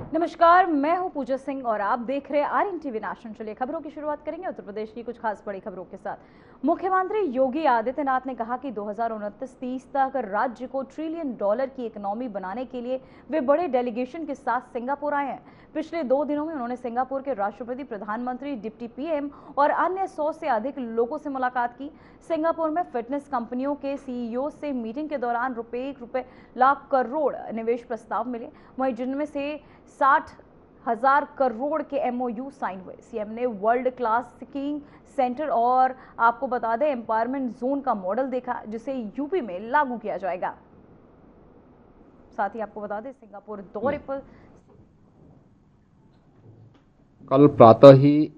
नमस्कार, मैं हूं पूजा सिंह और आप देख रहे हैं आरएन टीवी नेशनल। चलिए खबरों की शुरुआत करेंगे उत्तर प्रदेश की कुछ खास बड़ी खबरों के साथ। मुख्यमंत्री योगी आदित्यनाथ ने कहा कि 2029-30 तक राज्य को $1 ट्रिलियन की इकोनॉमी बनाने के लिए वे बड़े डेलीगेशन के साथ सिंगापुर आए हैं। पिछले 2 दिनों में उन्होंने सिंगापुर के राष्ट्रपति, प्रधानमंत्री, डिप्टी पीएम और अन्य 100 से अधिक लोगों से मुलाकात की। सिंगापुर में फिटनेस कंपनियों के सीईओ से मीटिंग के दौरान रुपए लाख करोड़ निवेश प्रस्ताव मिले, वहीं जिनमें से 60,000 करोड़ के एमओयू साइन हुए। सीएम ने वर्ल्ड क्लास स्कीइंग सेंटर और आपको बता दें एम्पावरमेंट जोन का मॉडल देखा, जिसे यूपी में लागू किया जाएगा। साथ ही आपको बता दें सिंगापुर दौरे पर कल प्रातः ही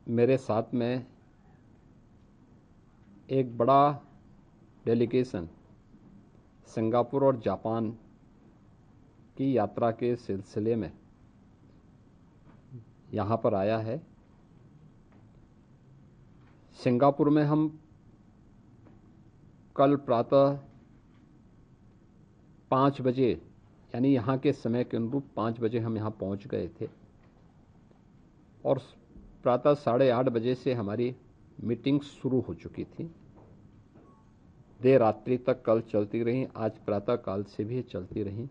मेरे साथ में एक बड़ा डेलीगेशन सिंगापुर और जापान की यात्रा के सिलसिले में यहाँ पर आया है। सिंगापुर में हम कल प्रातः 5 बजे यानी यहाँ के समय के अनुरूप 5 बजे हम यहाँ पहुँच गए थे और प्रातः 8:30 बजे से हमारी मीटिंग शुरू हो चुकी थी। देर रात्रि तक कल चलती रही, आज प्रातः काल से भी चलती रही।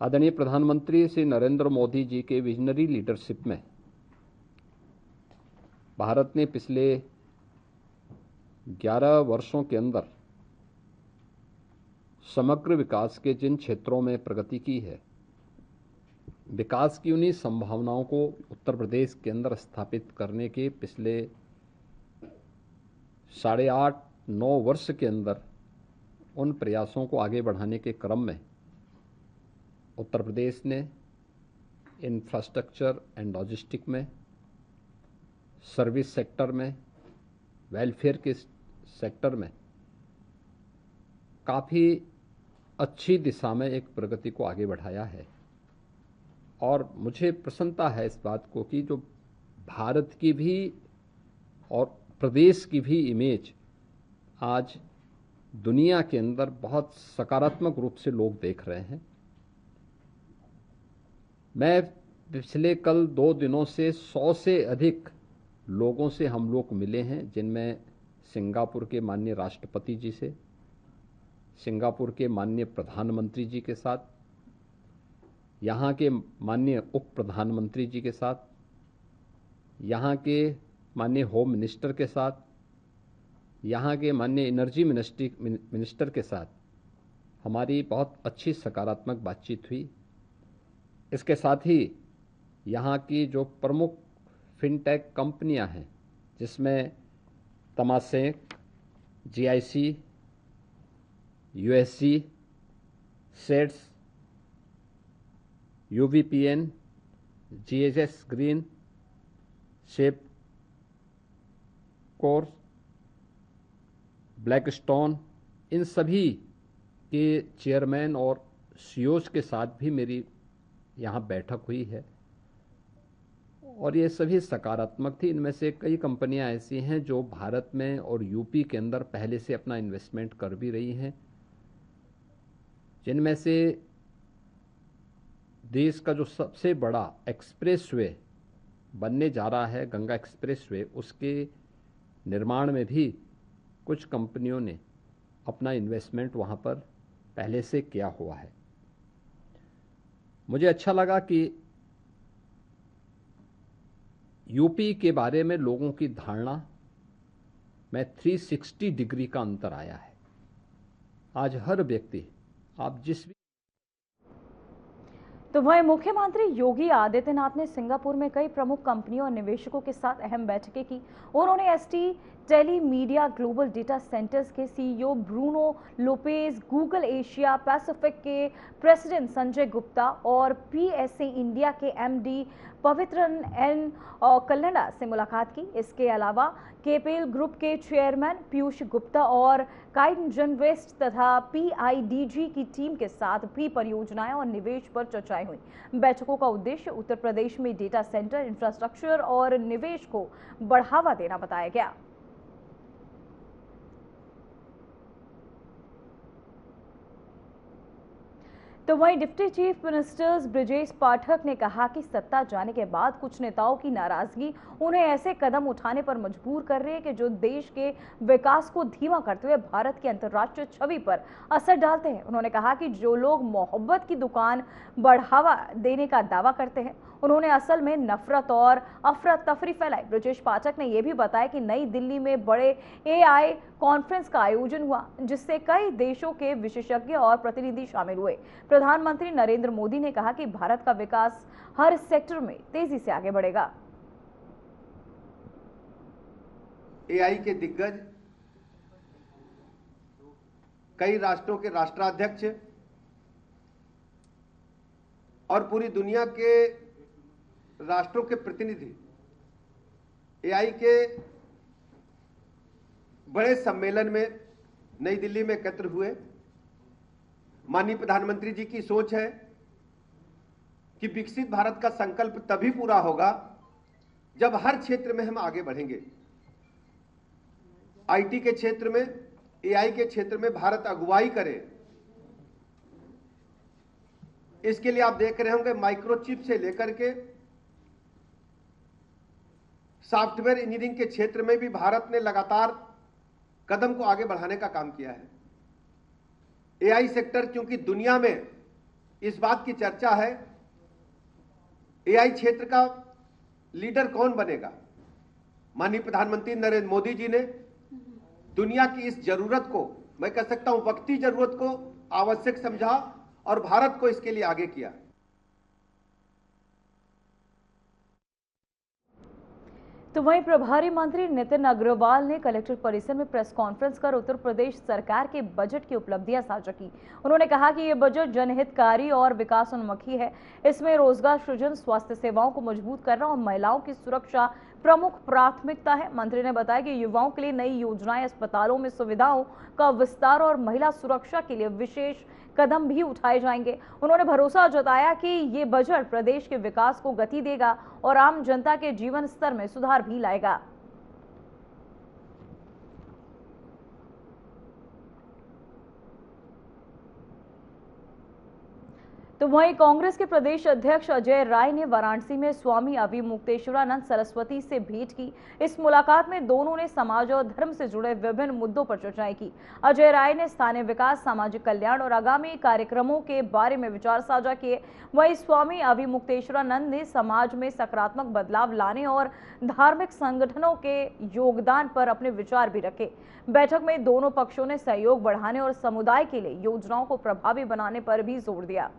आदरणीय प्रधानमंत्री श्री नरेंद्र मोदी जी के विजनरी लीडरशिप में भारत ने पिछले 11 वर्षों के अंदर समग्र विकास के जिन क्षेत्रों में प्रगति की है, विकास की उन्हीं संभावनाओं को उत्तर प्रदेश के अंदर स्थापित करने के पिछले 8.5-9 वर्ष के अंदर उन प्रयासों को आगे बढ़ाने के क्रम में उत्तर प्रदेश ने इंफ्रास्ट्रक्चर एंड लॉजिस्टिक में, सर्विस सेक्टर में, वेलफेयर के सेक्टर में काफ़ी अच्छी दिशा में एक प्रगति को आगे बढ़ाया है। और मुझे प्रसन्नता है इस बात को कि जो भारत की भी और प्रदेश की भी इमेज आज दुनिया के अंदर बहुत सकारात्मक रूप से लोग देख रहे हैं। मैं पिछले कल 2 दिनों से 100 से अधिक लोगों से हम लोग मिले हैं, जिनमें सिंगापुर के माननीय राष्ट्रपति जी से, सिंगापुर के माननीय प्रधानमंत्री जी के साथ, यहाँ के माननीय उप प्रधानमंत्री जी के साथ, यहाँ के माननीय होम मिनिस्टर के साथ, यहाँ के माननीय एनर्जी मिनिस्टर के साथ हमारी बहुत अच्छी सकारात्मक बातचीत हुई। इसके साथ ही यहाँ की जो प्रमुख फिनटेक कंपनियाँ हैं, जिसमें तमासेक, जीआईसी, यूएससी, सेट्स, यूवीपीएन, जीएसएस ग्रीन, शेप कोर्स, ब्लैकस्टोन, इन सभी के चेयरमैन और सीईओज के साथ भी मेरी यहाँ बैठक हुई है और ये सभी सकारात्मक थी। इनमें से कई कंपनियां ऐसी हैं जो भारत में और यूपी के अंदर पहले से अपना इन्वेस्टमेंट कर भी रही हैं, जिनमें से देश का जो सबसे बड़ा एक्सप्रेसवे बनने जा रहा है, गंगा एक्सप्रेसवे, उसके निर्माण में भी कुछ कंपनियों ने अपना इन्वेस्टमेंट वहाँ पर पहले से किया हुआ है। मुझे अच्छा लगा कि यूपी के बारे में लोगों की धारणा में 360 डिग्री का अंतर आया है। आज हर व्यक्ति, आप जिस भी तो वहीं मुख्यमंत्री योगी आदित्यनाथ ने सिंगापुर में कई प्रमुख कंपनियों और निवेशकों के साथ अहम बैठकें की। उन्होंने ST Telemedia Global Data Centres के CEO Bruno Lopez, Google Asia Pacific के प्रेसिडेंट संजय गुप्ता और पीएसए इंडिया के एमडी पवित्रन एन कल्लड़ा से मुलाकात की। इसके अलावा केपेल ग्रुप के चेयरमैन पीयूष गुप्ता और काइटजन वेस्ट तथा पीआईडीजी की टीम के साथ भी परियोजनाएं और निवेश पर चर्चाएं हुई। बैठकों का उद्देश्य उत्तर प्रदेश में डेटा सेंटर इंफ्रास्ट्रक्चर और निवेश को बढ़ावा देना बताया गया। तो वहीं deputy chief ministers Brajesh Pathak ने कहा कि सत्ता जाने के बाद कुछ नेताओं की नाराजगी उन्हें ऐसे कदम उठाने पर मजबूर कर रही है कि जो देश के विकास को धीमा करते हुए भारत की अंतर्राष्ट्रीय छवि पर असर डालते हैं। उन्होंने कहा कि जो लोग मोहब्बत की दुकान बढ़ावा देने का दावा करते हैं उन्होंने असल में नफरत और अफरा तफरी फैलाई। ब्रजेश पाठक ने यह भी बताया कि नई दिल्ली में बड़े AI कॉन्फ्रेंस का आयोजन हुआ जिससे कई देशों के विशेषज्ञ और प्रतिनिधि शामिल हुए। प्रधानमंत्री नरेंद्र मोदी ने कहा कि भारत का विकास हर सेक्टर में तेजी से आगे बढ़ेगा। AI के दिग्गज, कई राष्ट्रों के राष्ट्राध्यक्ष और पूरी दुनिया के राष्ट्रों के प्रतिनिधि AI के बड़े सम्मेलन में नई दिल्ली में एकत्र हुए। माननीय प्रधानमंत्री जी की सोच है कि विकसित भारत का संकल्प तभी पूरा होगा जब हर क्षेत्र में हम आगे बढ़ेंगे। IT के क्षेत्र में, AI के क्षेत्र में भारत अगुवाई करे। इसके लिए आप देख रहे होंगे माइक्रोचिप से लेकर के सॉफ्टवेयर इंजीनियरिंग के क्षेत्र में भी भारत ने लगातार कदम को आगे बढ़ाने का काम किया है। AI सेक्टर, क्योंकि दुनिया में इस बात की चर्चा है AI क्षेत्र का लीडर कौन बनेगा। माननीय प्रधानमंत्री नरेंद्र मोदी जी ने दुनिया की इस जरूरत को, मैं कह सकता हूं वक्ती जरूरत को आवश्यक समझा और भारत को इसके लिए आगे किया। तो वहीं प्रभारी मंत्री नितिन अग्रवाल ने कलेक्टर परिसर में प्रेस कॉन्फ्रेंस कर उत्तर प्रदेश सरकार के बजट की उपलब्धियां साझा की। उन्होंने कहा कि यह बजट जनहितकारी और विकासोन्मुखी है। इसमें रोजगार सृजन, स्वास्थ्य सेवाओं को मजबूत करना और महिलाओं की सुरक्षा प्रमुख प्राथमिकता है। मंत्री ने बताया कि युवाओं के लिए नई योजनाएं, अस्पतालों में सुविधाओं का विस्तार और महिला सुरक्षा के लिए विशेष कदम भी उठाए जाएंगे। उन्होंने भरोसा जताया कि ये बजट प्रदेश के विकास को गति देगा और आम जनता के जीवन स्तर में सुधार भी लाएगा। तो वहीं कांग्रेस के प्रदेश अध्यक्ष अजय राय ने वाराणसी में स्वामी अविमुक्तेश्वरानंद सरस्वती से भेंट की। इस मुलाकात में दोनों ने समाज और धर्म से जुड़े विभिन्न मुद्दों पर चर्चाएं की। अजय राय ने स्थानीय विकास, सामाजिक कल्याण और आगामी कार्यक्रमों के बारे में विचार साझा किए। वहीं स्वामी अविमुक्तेश्वरानंद ने समाज में सकारात्मक बदलाव लाने और धार्मिक संगठनों के योगदान पर अपने विचार भी रखे। बैठक में दोनों पक्षों ने सहयोग बढ़ाने और समुदाय के लिए योजनाओं को प्रभावी बनाने पर भी जोर दिया।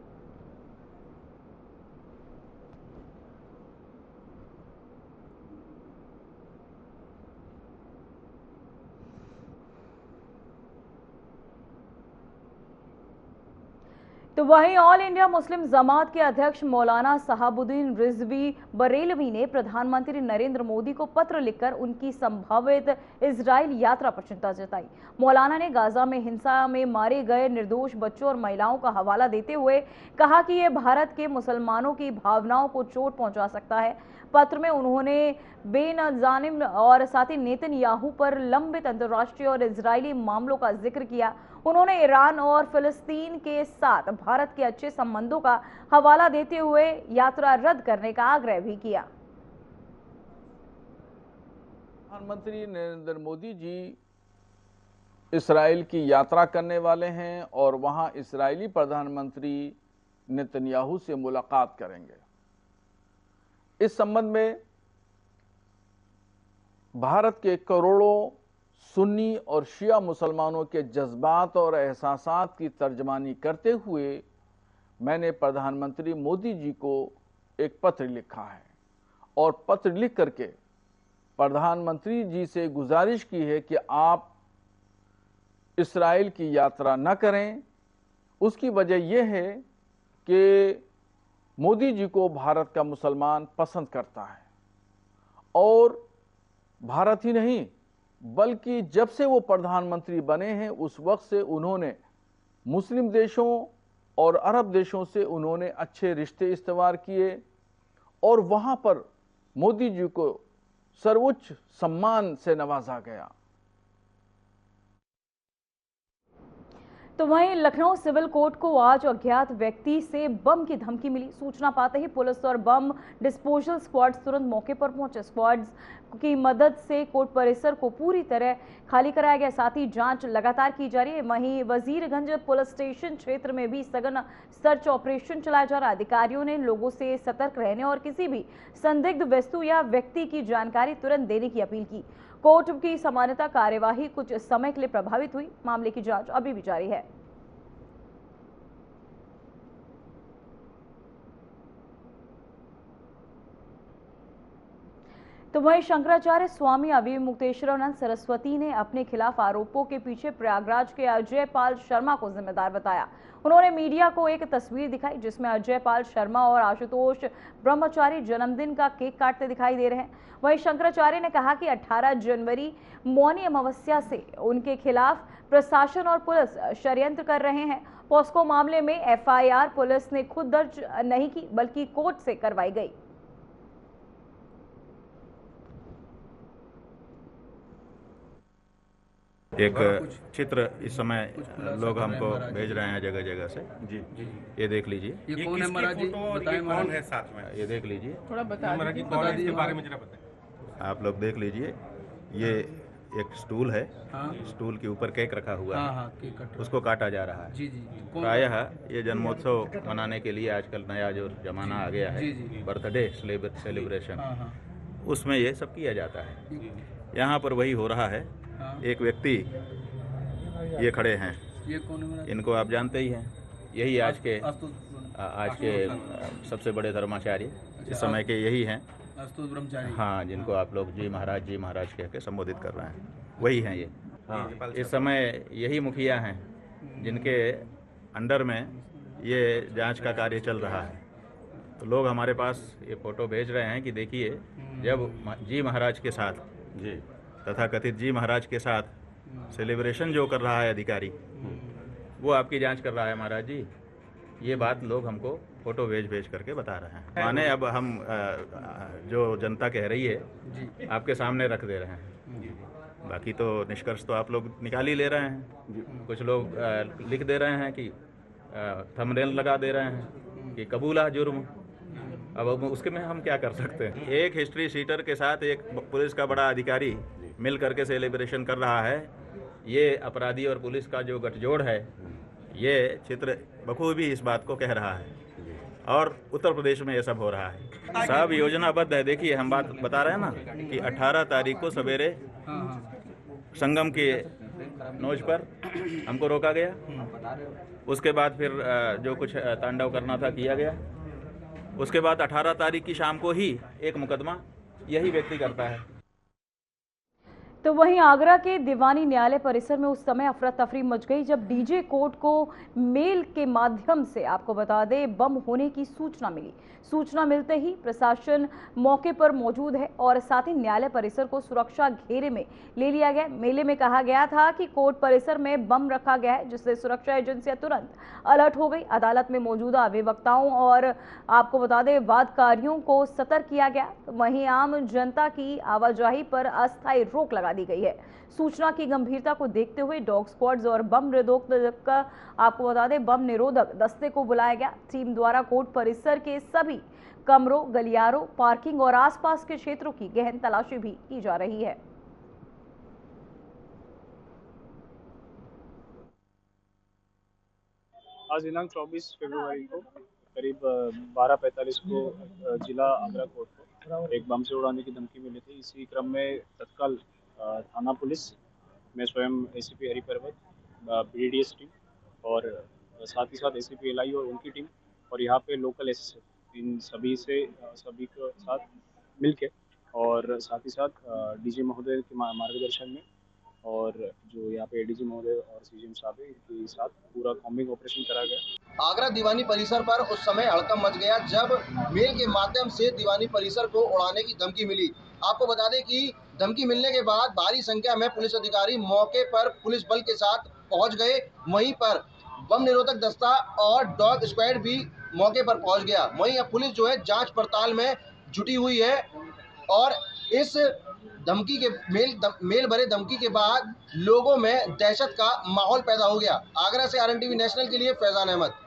तो वहीं ऑल इंडिया मुस्लिम जमात के अध्यक्ष मौलाना साहबुद्दीन रिजवी बरेलवी ने प्रधानमंत्री नरेंद्र मोदी को पत्र लिखकर उनकी संभावित इजराइल यात्रा पर चिंता जताई। मौलाना ने गाजा में हिंसा में मारे गए निर्दोष बच्चों और महिलाओं का हवाला देते हुए कहा कि यह भारत के मुसलमानों की भावनाओं को चोट पहुंचा सकता है। पत्र में उन्होंने बेनजानिम और साथ ही नेतन्याहू पर लंबित अंतर्राष्ट्रीय और इजरायली मामलों का जिक्र किया। उन्होंने ईरान और फिलिस्तीन के साथ भारत के अच्छे संबंधों का हवाला देते हुए यात्रा रद्द करने का आग्रह भी किया। प्रधानमंत्री नरेंद्र मोदी जी इस्राएल की यात्रा करने वाले हैं और वहां इस्राएली प्रधानमंत्री नेतन्याहू से मुलाकात करेंगे। इस संबंध में भारत के करोड़ों सुन्नी और शिया मुसलमानों के जज्बात और एहसासात की तर्जमानी करते हुए मैंने प्रधानमंत्री मोदी जी को एक पत्र लिखा है और पत्र लिख करके प्रधानमंत्री जी से गुजारिश की है कि आप इस्राएल की यात्रा न करें। उसकी वजह यह है कि मोदी जी को भारत का मुसलमान पसंद करता है और भारत ही नहीं बल्कि जब से वो प्रधानमंत्री बने हैं उस वक्त से उन्होंने मुस्लिम देशों और अरब देशों से उन्होंने अच्छे रिश्ते इस्तेवार किए और वहां पर मोदी जी को सर्वोच्च सम्मान से नवाजा गया। तो वहीं लखनऊ सिविल कोर्ट को आज अज्ञात व्यक्ति से बम की धमकी मिली। सूचना पाते ही पुलिस और बम डिस्पोजल स्क्वाड्स तुरंत मौके पर पहुंचे। स्क्वाड्स की मदद से कोर्ट परिसर को पूरी तरह खाली कराया गया। साथ ही जांच लगातार की जा रही है। वहीं वजीरगंज पुलिस स्टेशन क्षेत्र में भी सघन सर्च ऑपरेशन चलाया जा रहा है। अधिकारियों ने लोगों से सतर्क रहने और किसी भी संदिग्ध वस्तु या व्यक्ति की जानकारी तुरंत देने की अपील की। कोर्ट की सामान्यतः कार्यवाही कुछ समय के लिए प्रभावित हुई। मामले की जांच अभी भी जारी है। तो वहीं शंकराचार्य स्वामी अविमुक्तेश्वरानंद सरस्वती ने अपने खिलाफ आरोपों के पीछे प्रयागराज के अजय पाल शर्मा को जिम्मेदार बताया। उन्होंने मीडिया को एक तस्वीर दिखाई जिसमें अजय पाल शर्मा और आशुतोष ब्रह्मचारी जन्मदिन का केक काटते दिखाई दे रहे हैं। वहीं शंकराचार्य ने कहा कि 18 जनवरी मौनी अमावस्या से उनके खिलाफ प्रशासन और पुलिस षड्यंत्र कर रहे हैं। पॉस्को मामले में एफआईआर पुलिस ने खुद दर्ज नहीं की बल्कि कोर्ट से करवाई गई। एक चित्र इस समय लोग हमको भेज रहे हैं जगह जगह से। जी ये देख लीजिए। ये कौन है महाराज जी? बताएं कौन है साथ में, ये देख लीजिए। थोड़ा बता दीजिए बारे में जरा बताएं। आप लोग देख लीजिए। ये एक स्टूल है। हाँ। स्टूल के ऊपर केक रखा हुआ है। हाँ, केक कट उसको काटा जा रहा है। जी। प्रायः ये जन्मोत्सव मनाने के लिए आजकल नया जो जमाना आ गया है, बर्थडे सेलिब्रेशन, उसमें ये सब किया जाता है। यहाँ पर वही हो रहा है। एक व्यक्ति ये खड़े हैं, ये कौन है? इनको आप जानते ही हैं। यही आज के सबसे बड़े धर्माचार्य इस समय के यही हैं। ब्रह्मचारी। हाँ, जिनको आप लोग जी महाराज कह के संबोधित कर रहे हैं, वही हैं ये। हाँ, इस समय यही मुखिया हैं जिनके अंडर में ये जांच का कार्य चल रहा है। तो लोग हमारे पास ये फोटो भेज रहे हैं कि देखिए, जब जी महाराज के साथ तथा कथित जी महाराज के साथ सेलिब्रेशन जो कर रहा है अधिकारी, वो आपकी जांच कर रहा है महाराज जी। ये बात लोग हमको फोटो भेज करके बता रहे हैं। माने अब हम जो जनता कह रही है आपके सामने रख दे रहे हैं। बाकी तो निष्कर्ष तो आप लोग निकाल ही ले रहे हैं। कुछ लोग लिख दे रहे हैं कि थंबनेल लगा दे रहे हैं कि कबूला जुर्म। अब उसके में हम क्या कर सकते हैं। एक हिस्ट्री शीटर के साथ एक पुलिस का बड़ा अधिकारी मिल करके सेलिब्रेशन कर रहा है। ये अपराधी और पुलिस का जो गठजोड़ है, ये चित्र बखूबी इस बात को कह रहा है। और उत्तर प्रदेश में ये सब हो रहा है। सब योजनाबद्ध है। देखिए, हम बात बता रहे हैं ना कि 18 तारीख को सवेरे संगम के नोच पर हमको रोका गया। उसके बाद फिर जो कुछ तांडव करना था किया गया। उसके बाद 18 तारीख की शाम को ही एक मुकदमा यही व्यक्ति करता है। तो वहीं आगरा के दीवानी न्यायालय परिसर में उस समय अफरा तफरी मच गई जब डीजे कोर्ट को मेल के माध्यम से, आपको बता दें, बम होने की सूचना मिली। सूचना मिलते ही प्रशासन मौके पर मौजूद है और साथ ही न्यायालय परिसर को सुरक्षा घेरे में ले लिया गया। मेले में कहा गया था कि कोर्ट परिसर में बम रखा गया है, जिससे सुरक्षा एजेंसियां तुरंत अलर्ट हो गई। अदालत में मौजूदा अभिवक्ताओं और आपको बता दें वादकारियों को सतर्क किया गया। वहीं आम जनता की आवाजाही पर अस्थायी रोक लगा दी गई है। सूचना की गंभीरता को देखते हुए डॉग स्क्वाड्स और बम निरोधक आपको बता दें बम निरोधक दस्ते को बुलाया गया। टीम द्वारा कोर्ट परिसर के सभी कमरों, गलियारों, पार्किंग और आसपास के क्षेत्रों की गहन तलाशी भी की जा रही है। आज दिनांक 24 फरवरी को करीब 12:45 को जिला आगरा कोर्ट को एक बम से उड़ाने की धमकी मिली थी। इसी क्रम में तत्काल थाना पुलिस में स्वयं एसीपी हरि पर्वत, पीडीडीएस टीम और साथ ही साथ एसीपी एलआई और उनकी टीम और यहाँ पे लोकल एसएसएफ, इन सभी के साथ मिलके और साथ ही साथ डीजी महोदय के मार्गदर्शन में और जो यहाँ पे एडीजी महोदय और सीजीएम साहब है, इनके साथ पूरा कॉम्बिंग ऑपरेशन करा गया। आगरा दीवानी परिसर पर उस समय हड़कंप मच गया जब मेल के माध्यम से दीवानी परिसर को उड़ाने की धमकी मिली। आपको बता दें कि धमकी मिलने के बाद भारी संख्या में पुलिस अधिकारी मौके पर पुलिस बल के साथ पहुंच गए। वहीं पर बम निरोधक दस्ता और डॉग स्क्वाड भी मौके पर पहुंच गया। वहीं अब पुलिस जो है जांच पड़ताल में जुटी हुई है और इस धमकी के मेल भरे धमकी के बाद लोगों में दहशत का माहौल पैदा हो गया। आगरा से RNTV नेशनल के लिए फैजान अहमद।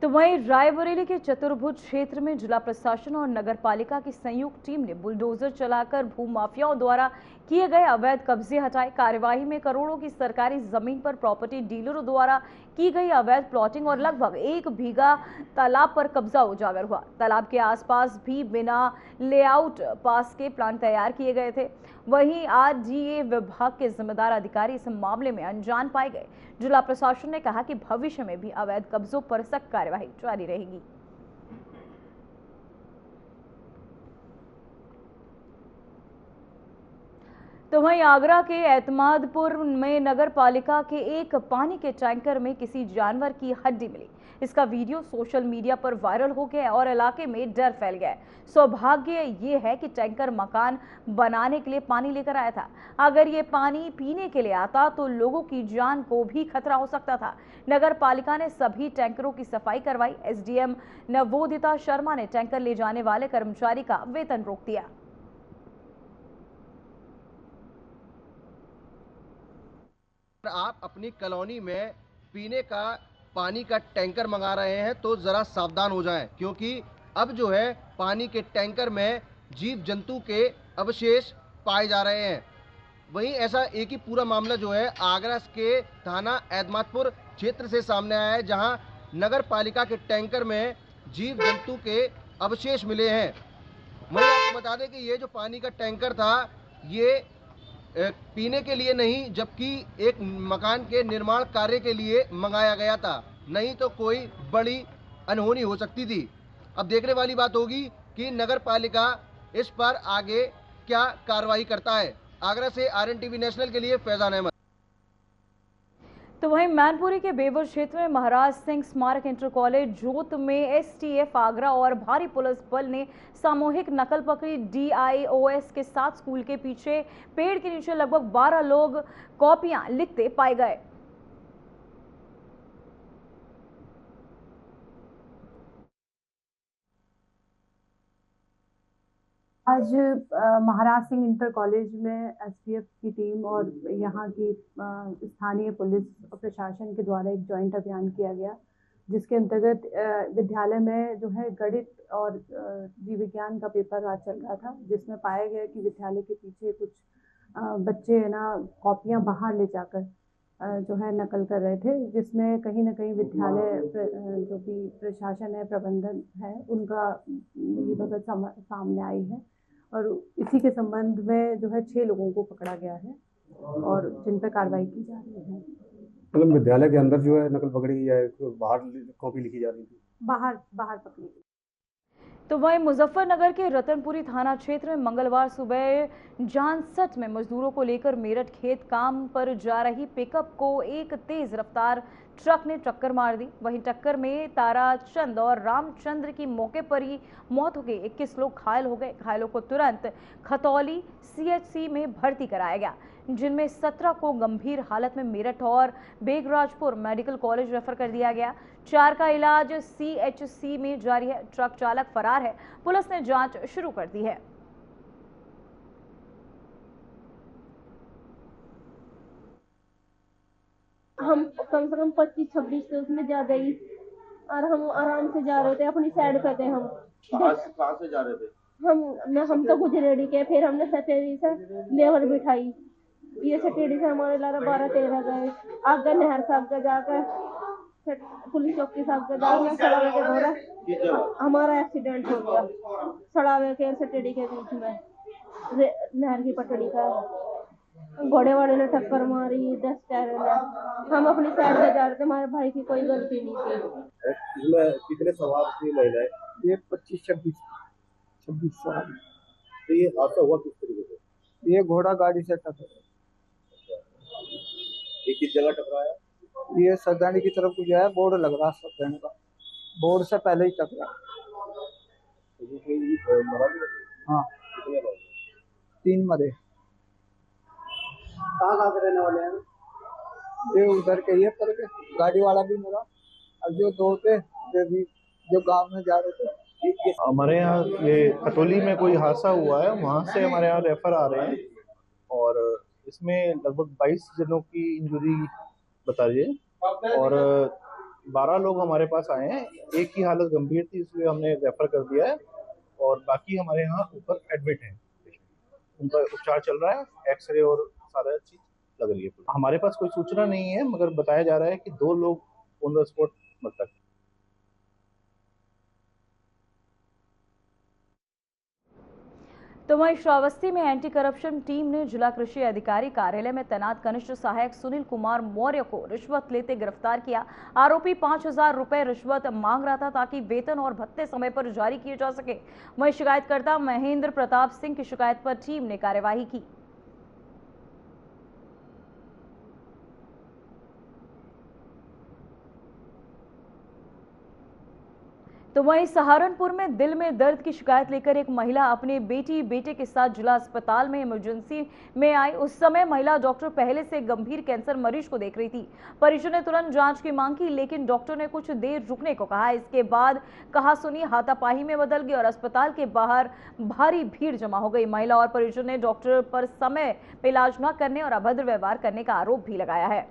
तो वहीं रायबरेली के चतुर्भुज क्षेत्र में जिला प्रशासन और नगर पालिका की संयुक्त टीम ने बुलडोजर चलाकर भूमाफियाओं द्वारा किए गए अवैध कब्जे हटाए। कार्यवाही में करोड़ों की सरकारी जमीन पर प्रॉपर्टी डीलरों द्वारा की गई अवैध प्लॉटिंग और लगभग 1 बीघा तालाब पर कब्जा उजागर हुआ। तालाब के आसपास भी बिना लेआउट पास के प्लान तैयार किए गए थे। वहीं RDA विभाग के जिम्मेदार अधिकारी इस मामले में अनजान पाए गए। जिला प्रशासन ने कहा कि भविष्य में भी अवैध कब्जों पर सख्त कार्यवाही जारी रहेगी। तो वहीं आगरा के एतमादपुर में नगर पालिका के एक पानी के टैंकर में किसी जानवर की हड्डी मिली। इसका वीडियो सोशल मीडिया पर वायरल हो गया और इलाके में डर फैल गया। सौभाग्य ये है कि टैंकर मकान बनाने के लिए पानी लेकर आया था। अगर ये पानी पीने के लिए आता तो लोगों की जान को भी खतरा हो सकता था। नगर पालिका ने सभी टैंकरों की सफाई करवाई। SDM नवोदिता शर्मा ने टैंकर ले जाने वाले कर्मचारी का वेतन रोक दिया। आप अपनी कॉलोनी में पीने का पानी का टैंकर मंगा रहे हैं तो जरा सावधान हो जाएं, क्योंकि अब जो है पानी के टैंकर में जीव जंतु के अवशेष पाए जा रहे हैं। वहीं ऐसा एक ही पूरा मामला जो है आगरा के थाना एतमादपुर क्षेत्र से सामने आया है, जहां नगर पालिका के टैंकर में जीव जंतु के अवशेष मिले हैं। मैं आपको बता दें कि ये जो पानी का टैंकर था ये पीने के लिए नहीं, जबकि एक मकान के निर्माण कार्य के लिए मंगाया गया था, नहीं तो कोई बड़ी अनहोनी हो सकती थी। अब देखने वाली बात होगी कि नगर पालिका इस पर आगे क्या कार्रवाई करता है। आगरा से RNTV नेशनल के लिए फैजान अहमद। तो वहीं मैनपुरी के बेवर क्षेत्र में महाराज सिंह स्मारक इंटर कॉलेज जोत में STF आगरा और भारी पुलिस बल ने सामूहिक नकल पकड़ी। DIOS के साथ स्कूल के पीछे पेड़ के नीचे लगभग 12 लोग कॉपियां लिखते पाए गए। आज महाराज सिंह इंटर कॉलेज में STF की टीम और यहाँ की स्थानीय पुलिस और प्रशासन के द्वारा एक जॉइंट अभियान किया गया, जिसके अंतर्गत विद्यालय में जो है गणित और जीव विज्ञान का पेपर आज चल रहा था, जिसमें पाया गया कि विद्यालय के पीछे कुछ बच्चे है ना कॉपियाँ बाहर ले जाकर जो है नकल कर रहे थे, जिसमें कहीं ना कहीं विद्यालय जो भी प्रशासन है, प्रबंधन है, उनका मिलीभगत सामने आई है और इसी के संबंध में जो है 6 लोगों को पकड़ा गया है और जिन पर कार्रवाई की जा रही है। मतलब विद्यालय के अंदर जो है नकल पकड़ी या बाहर कॉपी लिखी जा रही थी? बाहर पकड़ी गई। तो वहीं मुजफ्फरनगर के रतनपुरी थाना क्षेत्र में मंगलवार सुबह जानसठ में मजदूरों को लेकर मेरठ खेत काम पर जा रही पिकअप को एक तेज रफ्तार ट्रक ने टक्कर मार दी। वहीं टक्कर में ताराचंद और रामचंद्र की मौके पर ही मौत हो गई। 21 लोग घायल हो गए। घायलों को तुरंत खतौली CHC में भर्ती कराया गया, जिनमें 17 को गंभीर हालत में मेरठ और बेगराजपुर मेडिकल कॉलेज रेफर कर दिया गया। 4 का इलाज CHC में जारी है। ट्रक चालक फरार है। पुलिस ने जांच शुरू कर दी है। हम कम से कम 25-26 तो उसमें ज्यादा ही, और हम आराम से जा रहे थे, अपनी साइड पे थे। हम कहाँ से जा रहे थे? हम तो गुजरेड़ी के, फिर हमने सटेड़ी से लेबर बिठाई। ये सटेड़ी से हमारे लारा 12-13 गए। आगे नहर साहब का जाकर पुलिस चौकी साहब का जाकर सड़ावे के दौरा हमारा एक्सीडेंट हो गया। सड़ावे के सटेड़ी के बीच में नहर की पटड़ी का घोड़े वाले ने टक्कर मारी। 10 टायर ने। हम अपनी साइड पे जा रहे थे, हमारे भाई की कोई गलती नहीं थी। इसमें कितने सवार थे महिलाएं? ये 25-26 सवार। तो ये हादसा हुआ किस तरीके से? ये घोड़ा गाड़ी से टकराया। ये किस जगह टकराया? ये सरदानी की तरफ को जाया, बोर्ड लग रहा सरदानी का, बोर्ड से पहले ही टकराया। हाँ, 3 मरे। कहाँ के रहने वाले हैं? ये उधर के ये पर के गाड़ी वाला भी मरा और जो 2 थे वे भी जो गांव में जा रहे थे हमारे यहाँ ये कटोली में कोई हादसा हुआ है, वहाँ से हमारे यहाँ रेफर आ रहे हैं और इसमें लगभग 22 जनों की इंजरी बता रही है और 12 लोग हमारे पास आए हैं। एक की हालत गंभीर थी, इसलिए हमने रेफर कर दिया है और बाकी हमारे यहाँ ऊपर एडमिट हैं। उनका उपचार चल रहा है, एक्सरे और सारा चीज लग रही है। हमारे पास कोई सूचना नहीं है, मगर बताया जा रहा है कि 2 लोग ऑन द स्पॉट मृतक। तो वहीं श्रावस्ती में एंटी करप्शन टीम ने जिला कृषि अधिकारी कार्यालय में तैनात कनिष्ठ सहायक सुनील कुमार मौर्य को रिश्वत लेते गिरफ्तार किया। आरोपी 5,000 रुपए रिश्वत मांग रहा था ताकि वेतन और भत्ते समय पर जारी किए जा सके। वहीं शिकायतकर्ता महेंद्र प्रताप सिंह की शिकायत पर टीम ने कार्यवाही की। तो वहीं सहारनपुर में दिल में दर्द की शिकायत लेकर एक महिला अपने बेटे के साथ जिला अस्पताल में इमरजेंसी में आई। उस समय महिला डॉक्टर पहले से गंभीर कैंसर मरीज को देख रही थी। परिजनों ने तुरंत जांच की मांग की, लेकिन डॉक्टर ने कुछ देर रुकने को कहा। इसके बाद कहासुनी हाथापाई में बदल गई और अस्पताल के बाहर भारी भीड़ जमा हो गई। महिला और परिजनों ने डॉक्टर पर समय पर इलाज न करने और अभद्र व्यवहार करने का आरोप भी लगाया है।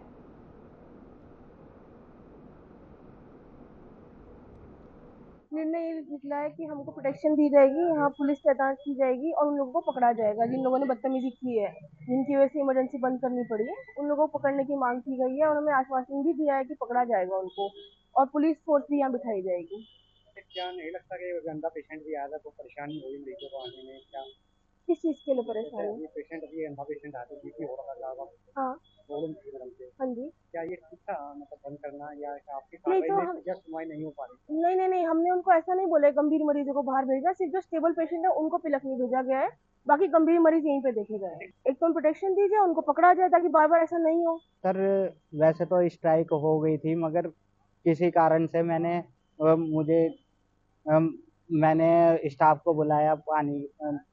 निर्णय ये निकला है कि हमको प्रोटेक्शन दी जाएगी, यहाँ पुलिस तैनात की जाएगी और उन लोगों को पकड़ा जाएगा जिन लोगों ने बदतमीजी की है, जिनकी वजह से इमरजेंसी बंद करनी पड़ी है। उन लोगों को पकड़ने की मांग की गई है और हमें आश्वासन भी दिया है कि पकड़ा जाएगा उनको और पुलिस फोर्स भी यहाँ बिठाई जाएगी। क्या नहीं लगता कि गंदा पेशेंट भी आया था तो परेशानी हुई मरीजों को आने में? क्या किस चीज के लिए परेशानी? पेशेंट भी गंदा पेशेंट आते बीपी हो रहा था। हाँ हाँ जी, क्या ये ठीक था मतलब बंद करना या आपकी नहीं तो क्या सुनवाई नहीं हो पा रही? नहीं, हमने उनको ऐसा नहीं बोला गंभीर मरीजों को बाहर भेजा, सिर्फ जो स्टेबल पेशेंट है उनको पिलक नहीं भेजा गया है, बाकी गंभीर मरीज यहीं पे देखे गए। एक तो प्रोटेक्शन दीजिए, उनको पकड़ा जाए ताकि बार बार ऐसा नहीं हो। सर वैसे तो स्ट्राइक हो गई थी, मगर किसी कारण से मैंने स्टाफ को बुलाया,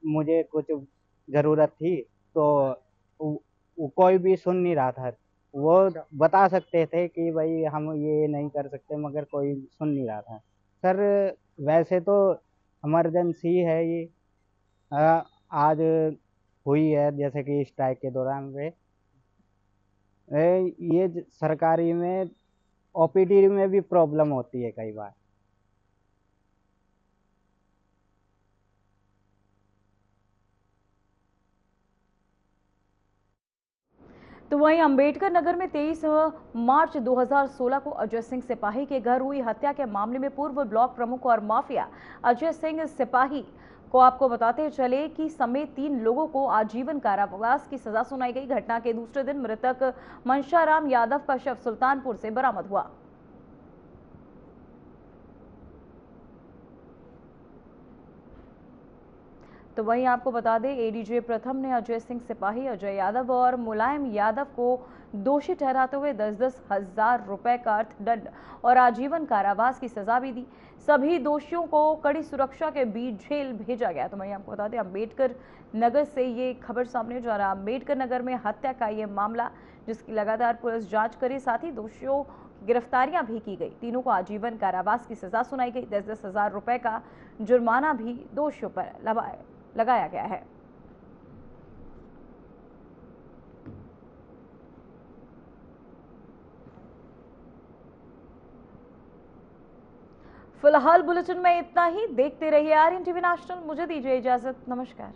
मुझे कुछ ज़रूरत थी तो कोई भी सुन नहीं रहा था। वो बता सकते थे कि भाई हम ये नहीं कर सकते, मगर कोई सुन नहीं रहा था। सर वैसे तो इमरजेंसी है ये, आज हुई है जैसे कि स्ट्राइक के दौरान ये सरकारी में ओपीडी में भी प्रॉब्लम होती है कई बार। तो वहीं अंबेडकर नगर में 23 मार्च 2016 को अजय सिंह सिपाही के घर हुई हत्या के मामले में पूर्व ब्लॉक प्रमुख और माफिया अजय सिंह सिपाही को आपको बताते चले कि समेत 3 लोगों को आजीवन कारावास की सजा सुनाई गई। घटना के दूसरे दिन मृतक मनशाराम यादव का शव सुल्तानपुर से बरामद हुआ। तो वहीं आपको बता दें, एडीजे प्रथम ने अजय सिंह सिपाही, अजय यादव और मुलायम यादव को दोषी ठहराते हुए 10-10 हजार रुपए का अर्थदंड और आजीवन कारावास की सजा भी दी। सभी दोषियों को कड़ी सुरक्षा के बीच जेल भेजा गया। तो वहीं आपको बता दें, अंबेडकर नगर से ये खबर सामने जा रहा। अंबेडकर नगर में हत्या का ये मामला, जिसकी लगातार पुलिस जांच करे, साथ ही दोषियों गिरफ्तारियां भी की गई। तीनों को आजीवन कारावास की सजा सुनाई गई। 10-10 हजार रुपए का जुर्माना भी दोषियों पर लगाया गया है। फिलहाल बुलेटिन में इतना ही। देखते रहिए आरएन टीवी नेशनल। मुझे दीजिए इजाजत। नमस्कार।